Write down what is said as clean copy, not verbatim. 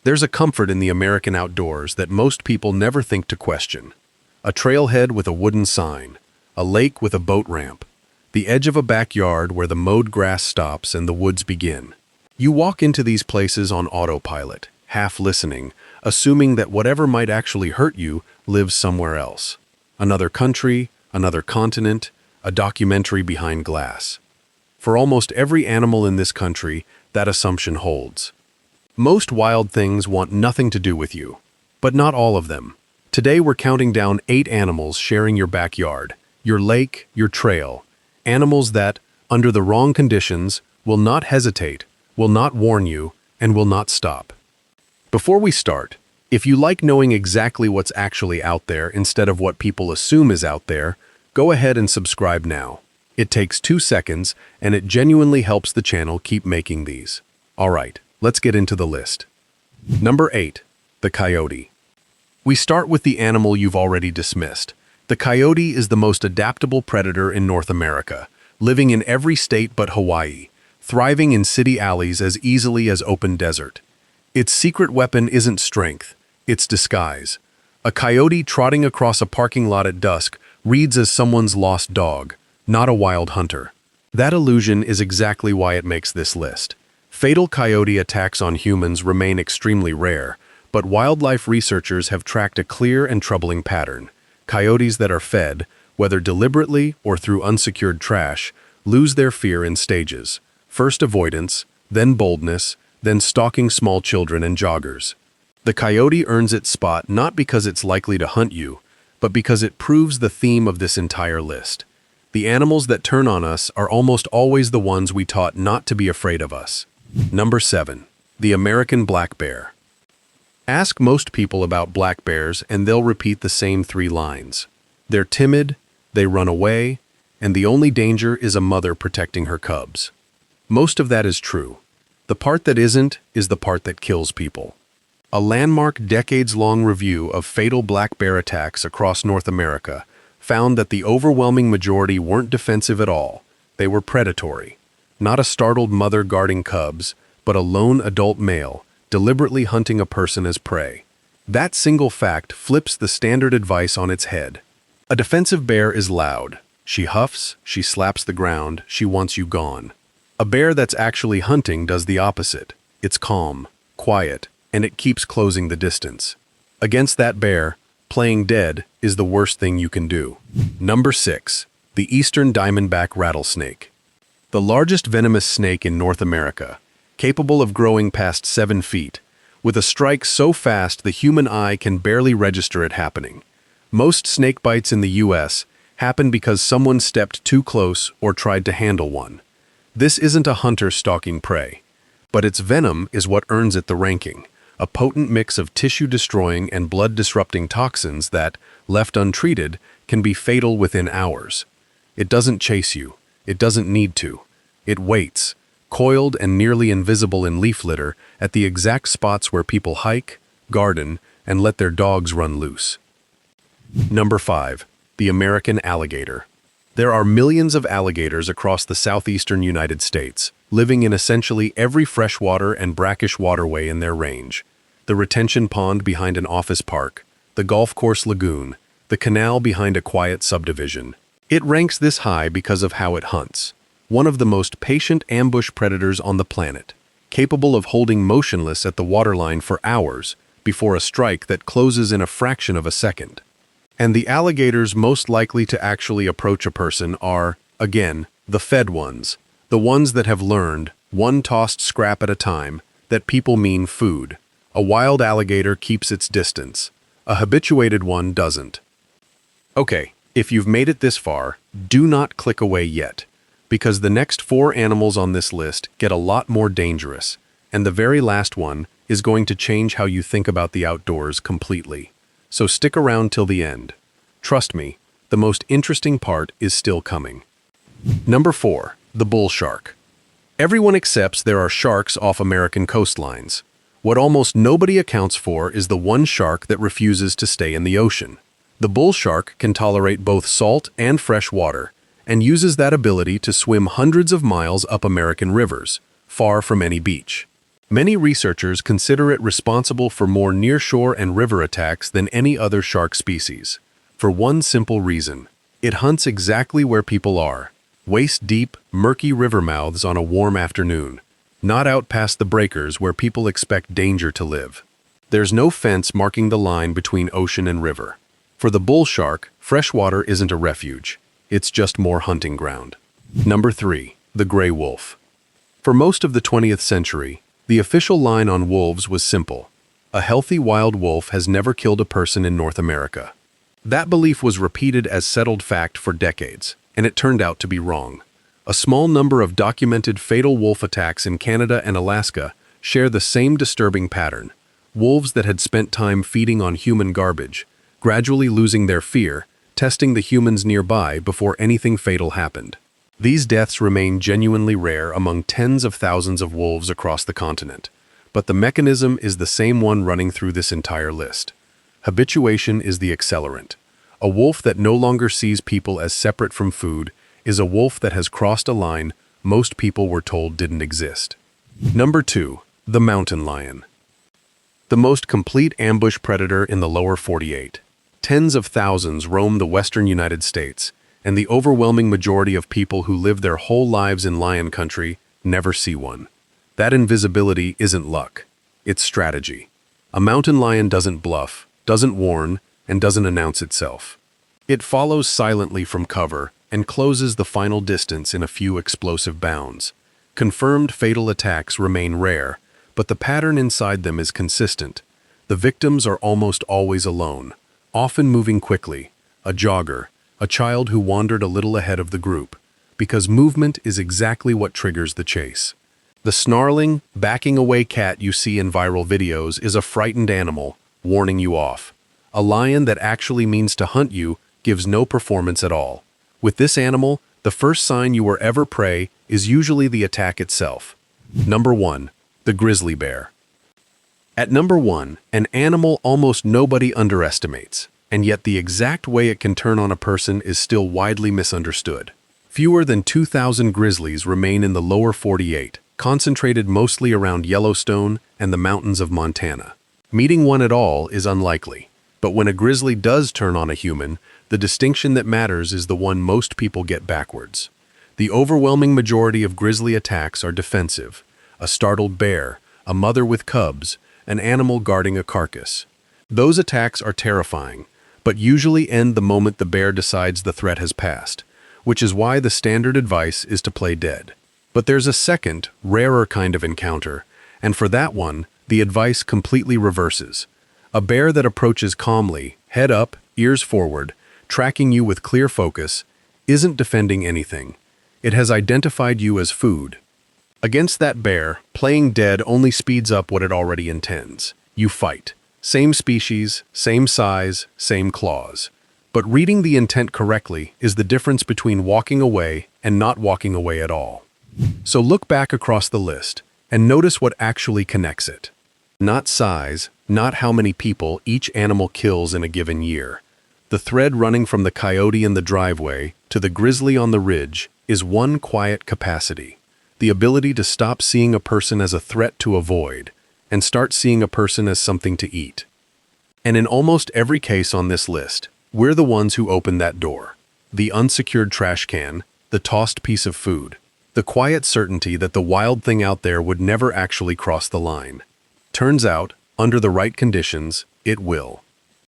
There's a comfort in the American outdoors that most people never think to question. A trailhead with a wooden sign, a lake with a boat ramp, the edge of a backyard where the mowed grass stops and the woods begin. You walk into these places on autopilot, half listening, assuming that whatever might actually hurt you lives somewhere else. Another country, another continent, a documentary behind glass. For almost every animal in this country, that assumption holds. Most wild things want nothing to do with you, but not all of them. Today we're counting down 8 animals sharing your backyard, your lake, your trail. Animals that, under the wrong conditions, will not hesitate, will not warn you, and will not stop. Before we start, if you like knowing exactly what's actually out there instead of what people assume is out there, go ahead and subscribe now. It takes 2 seconds, and it genuinely helps the channel keep making these. Alright, let's get into the list. Number 8. The coyote. We start with the animal you've already dismissed. The coyote is the most adaptable predator in North America, living in every state but Hawaii, thriving in city alleys as easily as open desert. Its secret weapon isn't strength, it's disguise. A coyote trotting across a parking lot at dusk reads as someone's lost dog, not a wild hunter. That illusion is exactly why it makes this list. Fatal coyote attacks on humans remain extremely rare, but wildlife researchers have tracked a clear and troubling pattern. Coyotes that are fed, whether deliberately or through unsecured trash, lose their fear in stages. First avoidance, then boldness, then stalking small children and joggers. The coyote earns its spot not because it's likely to hunt you, but because it proves the theme of this entire list. The animals that turn on us are almost always the ones we taught not to be afraid of us. Number 7. The American black bear. Ask most people about black bears and they'll repeat the same 3 lines. They're timid, they run away, and the only danger is a mother protecting her cubs. Most of that is true. The part that isn't is the part that kills people. A landmark decades-long review of fatal black bear attacks across North America found that the overwhelming majority weren't defensive at all. They were predatory. Not a startled mother guarding cubs, but a lone adult male deliberately hunting a person as prey. That single fact flips the standard advice on its head. A defensive bear is loud. She huffs, she slaps the ground, she wants you gone. A bear that's actually hunting does the opposite. It's calm, quiet, and it keeps closing the distance. Against that bear, playing dead is the worst thing you can do. Number 6. The eastern diamondback rattlesnake. The largest venomous snake in North America, capable of growing past 7 feet, with a strike so fast the human eye can barely register it happening. Most snake bites in the U.S. happen because someone stepped too close or tried to handle one. This isn't a hunter stalking prey, but its venom is what earns it the ranking, a potent mix of tissue-destroying and blood-disrupting toxins that, left untreated, can be fatal within hours. It doesn't chase you. It doesn't need to. It waits, coiled and nearly invisible in leaf litter, at the exact spots where people hike, garden, and let their dogs run loose. Number 5. The American alligator. There are millions of alligators across the southeastern United States, living in essentially every freshwater and brackish waterway in their range. The retention pond behind an office park, the golf course lagoon, the canal behind a quiet subdivision. It ranks this high because of how it hunts. One of the most patient ambush predators on the planet, capable of holding motionless at the waterline for hours before a strike that closes in a fraction of a second. And the alligators most likely to actually approach a person are, again, the fed ones, the ones that have learned, one tossed scrap at a time, that people mean food. A wild alligator keeps its distance. A habituated one doesn't. Okay, if you've made it this far, do not click away yet, because the next 4 animals on this list get a lot more dangerous, and the very last one is going to change how you think about the outdoors completely. So stick around till the end. Trust me, the most interesting part is still coming. Number 4. The bull shark. Everyone accepts there are sharks off American coastlines. What almost nobody accounts for is the one shark that refuses to stay in the ocean. The bull shark can tolerate both salt and fresh water, and uses that ability to swim hundreds of miles up American rivers, far from any beach. Many researchers consider it responsible for more nearshore and river attacks than any other shark species. For one simple reason: it hunts exactly where people are, waist-deep, murky river mouths on a warm afternoon, not out past the breakers where people expect danger to live. There's no fence marking the line between ocean and river. For the bull shark, freshwater isn't a refuge. It's just more hunting ground. Number 3. The gray wolf. For most of the 20th century, the official line on wolves was simple: a healthy wild wolf has never killed a person in North America. That belief was repeated as settled fact for decades, and it turned out to be wrong. A small number of documented fatal wolf attacks in Canada and Alaska share the same disturbing pattern: wolves that had spent time feeding on human garbage, gradually losing their fear, testing the humans nearby before anything fatal happened. These deaths remain genuinely rare among tens of thousands of wolves across the continent, but the mechanism is the same one running through this entire list. Habituation is the accelerant. A wolf that no longer sees people as separate from food is a wolf that has crossed a line most people were told didn't exist. Number 2. The mountain lion. The most complete ambush predator in the lower 48. Tens of thousands roam the western United States, and the overwhelming majority of people who live their whole lives in lion country never see one. That invisibility isn't luck, it's strategy. A mountain lion doesn't bluff, doesn't warn, and doesn't announce itself. It follows silently from cover and closes the final distance in a few explosive bounds. Confirmed fatal attacks remain rare, but the pattern inside them is consistent. The victims are almost always alone, often moving quickly: a jogger, a child who wandered a little ahead of the group, because movement is exactly what triggers the chase. The snarling, backing away cat you see in viral videos is a frightened animal, warning you off. A lion that actually means to hunt you gives no performance at all. With this animal, the first sign you were ever prey is usually the attack itself. Number 1. The grizzly bear. At number 1, an animal almost nobody underestimates, and yet the exact way it can turn on a person is still widely misunderstood. Fewer than 2,000 grizzlies remain in the lower 48, concentrated mostly around Yellowstone and the mountains of Montana. Meeting one at all is unlikely, but when a grizzly does turn on a human, the distinction that matters is the one most people get backwards. The overwhelming majority of grizzly attacks are defensive: a startled bear, a mother with cubs, an animal guarding a carcass. Those attacks are terrifying, but usually end the moment the bear decides the threat has passed, which is why the standard advice is to play dead. But there's a second, rarer kind of encounter, and for that one, the advice completely reverses. A bear that approaches calmly, head up, ears forward, tracking you with clear focus, isn't defending anything. It has identified you as food. Against that bear, playing dead only speeds up what it already intends. You fight. Same species, same size, same claws. But reading the intent correctly is the difference between walking away and not walking away at all. So look back across the list and notice what actually connects it. Not size, not how many people each animal kills in a given year. The thread running from the coyote in the driveway to the grizzly on the ridge is one quiet capacity: the ability to stop seeing a person as a threat to avoid and start seeing a person as something to eat. And in almost every case on this list, we're the ones who open that door. The unsecured trash can, the tossed piece of food, the quiet certainty that the wild thing out there would never actually cross the line. Turns out, under the right conditions, it will.